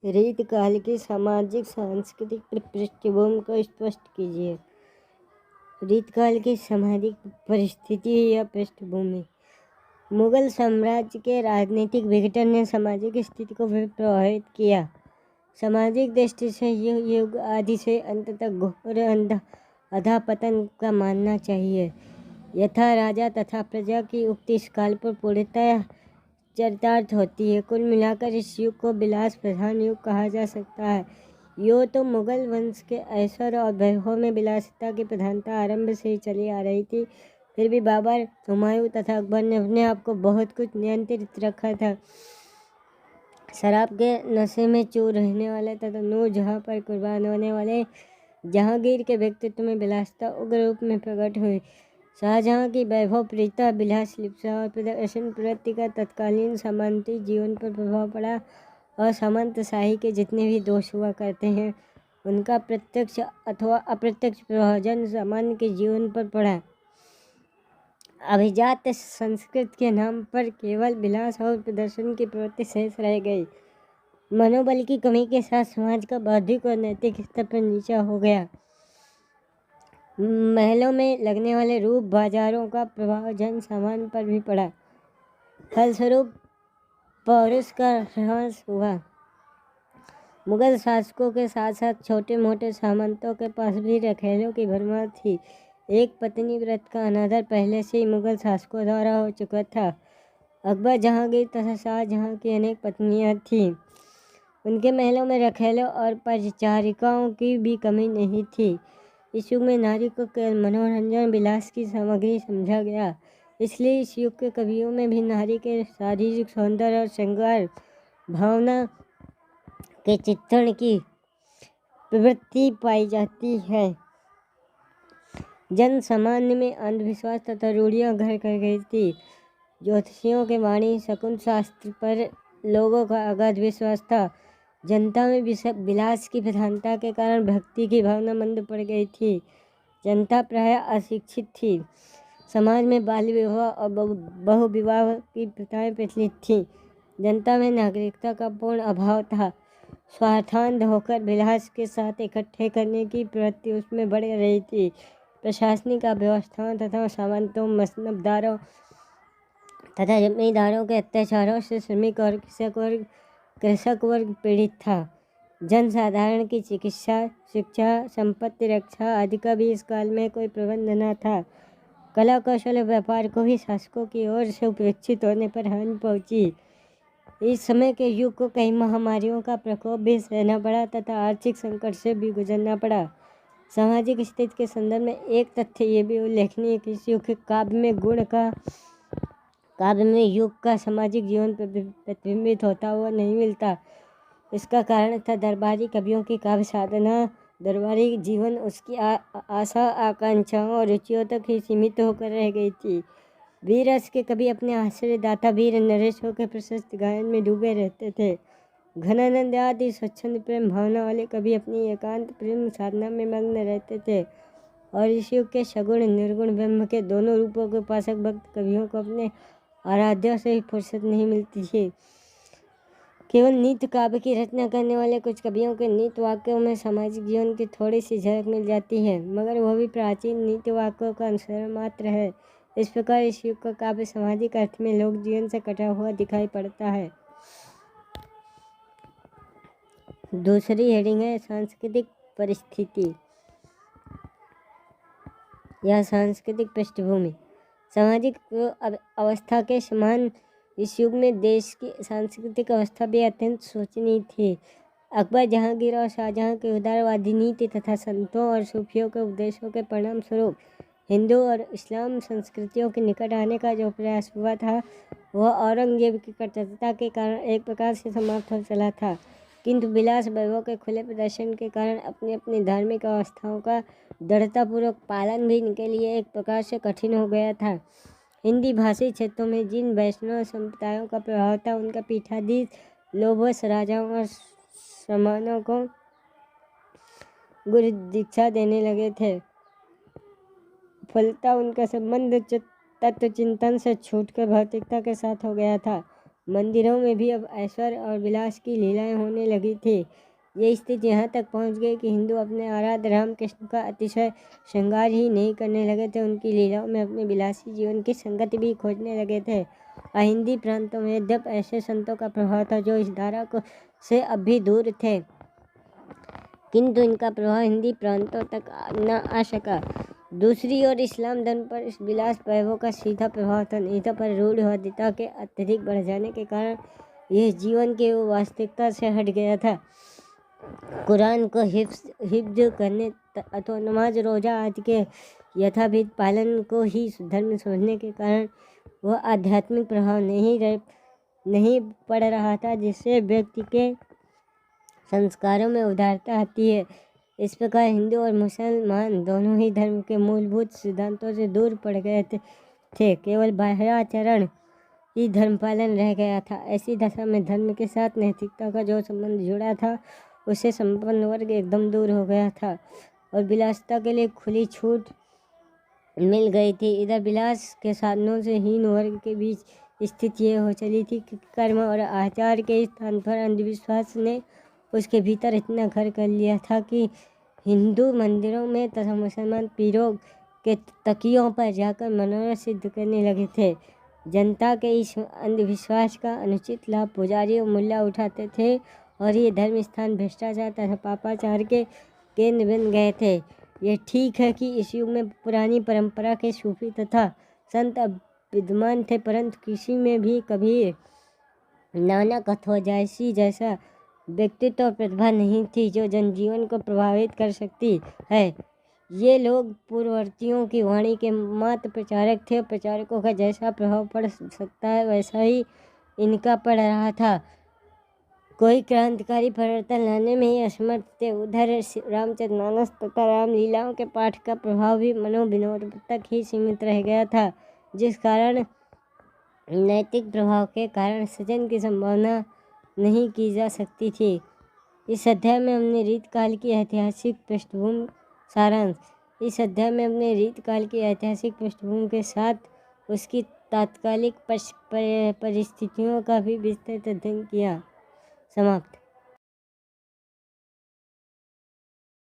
रीतकाल की सामाजिक सांस्कृतिक पृष्ठभूमि को स्पष्ट कीजिए। रीतकाल की सामाजिक परिस्थिति या पृष्ठभूमि। मुगल साम्राज्य के राजनीतिक विघटन ने सामाजिक स्थिति को भी प्रभावित किया। सामाजिक दृष्टि से यह युग आदि से अंत तक घोर अधःपतन का मानना चाहिए। यथा राजा तथा प्रजा की उक्ति इस काल पर पूर्णतः चरितार्थ होती है। कुल मिलाकर इस युग को विलास प्रधान युग कहा जा सकता है। यो तो मुगल वंश के ऐश्वर्य और वैभव में विलासिता की प्रधानता आरंभ से ही चली आ रही थी। फिर भी बाबर, हुमायूं तथा अकबर ने अपने आप को बहुत कुछ नियंत्रित रखा था। शराब के नशे में चूर रहने वाले तथा नूरजहां पर कुर्बान होने वाले जहांगीर के व्यक्तित्व में विलासिता उग्र रूप में प्रकट हुई। शाहजहां की वैभव प्रियता, विलास लिप्सा और प्रदर्शन प्रवृत्ति का तत्कालीन सामंती जीवन पर प्रभाव पड़ा और सामंतशाही के जितने भी दोष हुआ करते हैं उनका प्रत्यक्ष अथवा अप्रत्यक्ष प्रभाव जन सामान्य के जीवन पर पड़ा। अभिजात संस्कृत के नाम पर केवल विलास और प्रदर्शन की प्रवृत्ति शेष रह गई। मनोबल की कमी के साथ समाज का बौद्धिक और नैतिक स्तर पर नीचा हो गया। महलों में लगने वाले रूप बाजारों का प्रभाव जन सामान्य पर भी पड़ा। फलस्वरूप पौरुष का ह्रास हुआ। मुगल शासकों के साथ साथ छोटे मोटे सामंतों के पास भी रखेलों की भरमार थी। एक पत्नी व्रत का अनादर पहले से ही मुगल शासकों द्वारा हो चुका था। अकबर, जहांगीर तथा शाहजहां की अनेक पत्नियां थीं। उनके महलों में रखेलों और परिचारिकाओं की भी कमी नहीं थी। इस युग में नारी को केवल मनोरंजन विलास की सामग्री समझा गया। इसलिए इस युग के कवियों में भी नारी के शारीरिक सौंदर्य और श्रृंगार भावना के चित्रण की प्रवृत्ति पाई जाती है। जन सामान्य में अंधविश्वास तथा रूढ़ियां घर कर गई थी। ज्योतिषियों के वाणी, शकुन शास्त्र पर लोगों का अगाध विश्वास था। जनता में विलास की प्रधानता के कारण भक्ति की भावना मंद पड़ गई थी। जनता प्रायः अशिक्षित थी। समाज में बाल विवाह और बहुविवाह की प्रथाएं प्रचलित थीं। जनता में नागरिकता का पूर्ण अभाव था। स्वार्थान्ध होकर विलास के साथ इकट्ठे करने की प्रवृत्ति उसमें बढ़ रही थी। प्रशासनिक अव्यवस्थाओं तथा सामंतों, मसनबदारों तथा जमींदारों के अत्याचारों से श्रमिक और कृषक वर्ग पीड़ित था। जनसाधारण की चिकित्सा, शिक्षा, संपत्ति रक्षा आदि का भी इस काल में कोई प्रबंध न था। कला, कौशल, व्यापार को भी शासकों की ओर से उपेक्षित होने पर हानि पहुंची। इस समय के युग को कई महामारियों का प्रकोप भी सहना पड़ा तथा आर्थिक संकट से भी गुजरना पड़ा। सामाजिक स्थिति के संदर्भ में एक तथ्य ये भी उल्लेखनीय है कि इस युग के काव्य में युग का सामाजिक जीवन प्रतिबिंबित होता हुआ नहीं मिलता। इसका कारण था दरबारी कवियों की काव्य साधना। दरबारी जीवन उसकी आशा, आकांक्षाओं और रुचियों तक ही सीमित होकर रह गई थी। वीर रस के कवि अपने आश्रयदाता वीर नरेशों के प्रशस्त गायन में डूबे रहते थे। घनानंद आदि स्वच्छंद प्रेम भावना वाले कवि अपनी एकांत प्रेम साधना में मग्न रहते थे। और इस युग के सगुण निर्गुण ब्रह्म के दोनों रूपों के उपासक भक्त कवियों को अपने आराध्यों से ही फुर्सत नहीं मिलती थी। केवल नीत काव्य की रचना करने वाले कुछ कवियों के नीत वाक्यों में सामाजिक जीवन की थोड़ी सी झलक मिल जाती है, मगर वह भी प्राचीन नीति वाक्यों का अनुसरण मात्र है। इस प्रकार इस युग का काव्य सामाजिक अर्थ में लोक जीवन से कटा हुआ दिखाई पड़ता है। दूसरी हेडिंग है सांस्कृतिक परिस्थिति या सांस्कृतिक पृष्ठभूमि। सामाजिक अवस्था के समान इस युग में देश की सांस्कृतिक अवस्था भी अत्यंत शोचनीय थी। अकबर, जहांगीर और शाहजहां की उदारवादी नीति तथा संतों और सूफियों के उपदेशों के परिणाम स्वरूप हिंदू और इस्लाम संस्कृतियों के निकट आने का जो प्रयास हुआ था वह औरंगजेब की कट्टरता के कारण एक प्रकार से समाप्त हो चला था। किंतु विलास वैभव के खुले प्रदर्शन के कारण अपनी अपनी धार्मिक अवस्थाओं का दृढ़तापूर्वक पालन भी इनके लिए एक प्रकार से कठिन हो गया था। हिंदी भाषी क्षेत्रों में जिन वैष्णव संप्रदायों का प्रभाव था उनका पीठाधीश लोभवश राजाओं और सामंतों को गुरु दीक्षा देने लगे थे। फलतः उनका संबंध तत्व चिंतन से छूटकर भौतिकता के साथ हो गया था। मंदिरों में भी अब ऐश्वर्य और विलास की लीलाएं होने लगी थी। ये स्थिति यहाँ तक पहुँच गई कि हिंदू अपने आराध्य राम कृष्ण का अतिशय श्रृंगार ही नहीं करने लगे थे, उनकी लीलाओं में अपने विलासी जीवन की संगति भी खोजने लगे थे। और हिंदी प्रांतों में यद्यप ऐसे संतों का प्रभाव था जो इस धारा को से अब भी दूर थे, किंतु इनका प्रभाव हिंदी प्रांतों तक न आ सका। दूसरी ओर इस्लाम धर्म पर इस विलास वैभव का सीधा प्रभाव था। नीति पर रूढ़िवादिता के अत्यधिक बढ़ जाने के कारण यह जीवन की वास्तविकता से हट गया था। कुरान को हिफ्ज करने अथवा नमाज रोजा आदि के यथाविध पालन को ही धर्म समझने के कारण वह आध्यात्मिक प्रभाव नहीं पड़ रहा था, जिससे व्यक्ति के संस्कारों में उदारता आती है। इस प्रकार हिंदू और मुसलमान दोनों ही धर्म के मूलभूत सिद्धांतों से दूर पड़ गए थे। केवल बाह्याचरण ही धर्म पालन रह गया था। ऐसी दशा में धर्म के साथ नैतिकता का जो संबंध जुड़ा था, उससे संपन्न वर्ग एकदम दूर हो गया था और विलासिता के लिए खुली छूट मिल गई थी। इधर विलास के साधनों से हीन वर्ग के बीच स्थिति ये हो चली थी कि कर्म और आचार के स्थान पर अंधविश्वास ने उसके भीतर इतना घर कर लिया था कि हिंदू मंदिरों में तथा मुसलमान पीरों के तकियों पर जाकर मनोरथ सिद्ध करने लगे थे। जनता के इस अंधविश्वास का अनुचित लाभ पुजारी और मुल्ला उठाते थे और ये धर्म स्थान भ्रष्टाचार तथा पापाचार के केंद्र बन गए थे। यह ठीक है कि इस युग में पुरानी परंपरा के सूफी तथा संत विद्यमान थे, परंतु किसी में भी कबीर, नानक अथवा जायसी जैसा व्यक्तित्व और प्रतिभा नहीं थी जो जनजीवन को प्रभावित कर सकती है। ये लोग पूर्ववर्तियों की वाणी के मात्र प्रचारक थे। प्रचारकों का जैसा प्रभाव पड़ सकता है वैसा ही इनका पड़ रहा था। कोई क्रांतिकारी परिवर्तन लाने में ही असमर्थ थे। उधर रामचरितमानस तथा रामलीलाओं के पाठ का प्रभाव भी मनोविनोद तक ही सीमित रह गया था, जिस कारण नैतिक प्रभाव के कारण सृजन की संभावना नहीं की जा सकती थी। इस अध्याय में हमने रीतकाल की ऐतिहासिक पृष्ठभूमि सारांश। इस अध्याय में हमने रीतकाल की ऐतिहासिक पृष्ठभूमि के साथ उसकी तात्कालिक परिस्थितियों का भी विस्तृत अध्ययन किया। समाप्त।